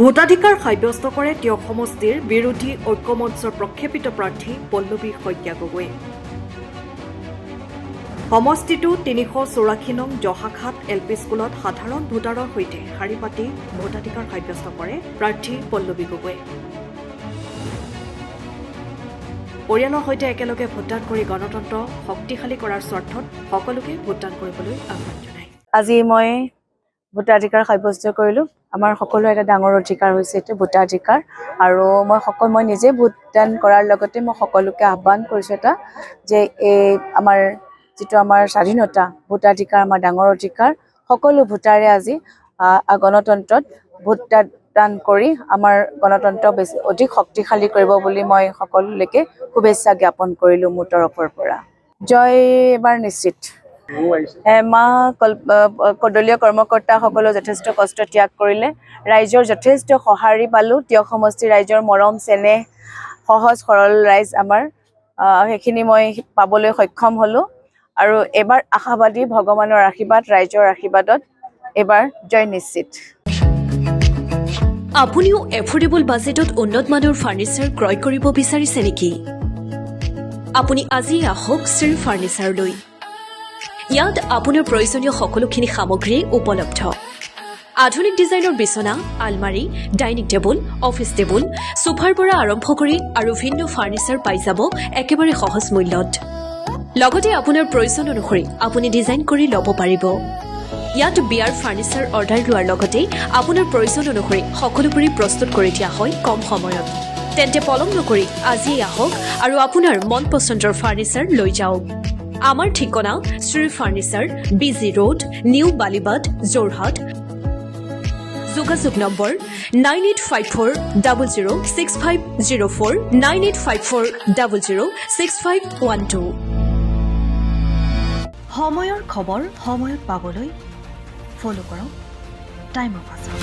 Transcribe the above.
ভোটাধিকাৰ সাব্যস্ত কৰে তিয়ক সমষ্টিৰ বিৰোধী ঐক্যমঞ্চৰ প্ৰক্ষেপিত প্ৰাৰ্থী পল্লৱী শইকীয়া গগৈ। সমষ্টিটো ৩৮৪ নং জহাঘাট LP স্কুলত সাধাৰণ ভোটাৰৰ সৈতে শাৰী পাতি ভোটাধিকাৰ সাব্যস্ত কৰে প্ৰাৰ্থী পল্লৱী গগৈ। পৰিয়ালৰ সৈতে একেলগে ভোটদান কৰি গণতন্ত্ৰ শক্তিশালী কৰাৰ স্বাৰ্থত সকলোকে ভোটদান কৰিবলৈ আহ্বান জনায়। আজি মই ভোটাধিকাৰ সাব্যস্ত কৰিলোঁ। আমাৰ সকলো এটা ডাঙৰ অধিকাৰ হৈছে এইটো ভোটাধিকাৰ, আৰু মই নিজে ভোটদান কৰাৰ লগতে মই সকলোকে আহ্বান কৰিছোঁ এটা যে এই আমাৰ যিটো আমাৰ স্বাধীনতা ভোটাধিকাৰ আমাৰ ডাঙৰ অধিকাৰ, সকলো ভোটাৰে আজি গণতন্ত্ৰত ভোটদান কৰি আমাৰ গণতন্ত্ৰ বেছি অধিক শক্তিশালী কৰিব বুলি মই সকলোলৈকে শুভেচ্ছা জ্ঞাপন কৰিলোঁ মোৰ তৰফৰ পৰা। জয় এবাৰ নিশ্চিত। দলীয় কৰ্মকৰ্তাসকলে যথেষ্ট কষ্ট ত্যাগ কৰিলে, ৰাইজৰ যথেষ্ট সঁহাৰি পালোঁ। তিয়ক সমষ্টি ৰাইজৰ মৰম চেনেহ, সহজ সৰল ৰাইজ আমাৰ, সেইখিনি মই পাবলৈ সক্ষম হ'লোঁ। আৰু এবাৰ আশাবাদী, ভগৱানৰ আশীৰ্বাদ, ৰাইজৰ আশীৰ্বাদত এবাৰ জয় নিশ্চিত। আপুনিও এফৰ্ডেবল বাজেটত উন্নত মানৰ ফাৰ্নিচাৰ ক্ৰয় কৰিব বিচাৰিছে নেকি? আপুনি আজি আহক শ্ৰী ফাৰ্নিচাৰলৈ। ইয়াত আপোনাৰ প্ৰয়োজনীয় সকলোখিনি সামগ্ৰী উপলব্ধ। আধুনিক ডিজাইনৰ বিচনা, আলমাৰী, ডাইনিং টেবুল, অফিচ টেবুল, সোফাৰ পৰা আৰম্ভ কৰি আৰু ভিন্ন ফাৰ্নিচাৰ পাই যাব একেবাৰে সহজ মূল্যত। লগতে আপোনাৰ প্ৰয়োজন অনুসৰি আপুনি ডিজাইন কৰি ল'ব পাৰিব। ইয়াত বিয়াৰ ফাৰ্নিচাৰ অৰ্ডাৰ লোৱাৰ লগতে আপোনাৰ প্ৰয়োজন অনুসৰি সকলোবোৰে প্ৰস্তুত কৰি দিয়া হয় কম সময়ত। তেন্তে পলম নকৰি আজিয়েই আহক আৰু আপোনাৰ মন পচন্দৰ ফাৰ্নিচাৰ লৈ যাওক। আমাৰ ঠিকনা Shree furniture, BG road, new Balibad, Jorhat. যোগাযোগ নম্বৰ 9854006504, 9854006512। সময়ৰ খবৰ সময়ত পাবলৈ ফ'ল' কৰক টাইম অফ আছাম।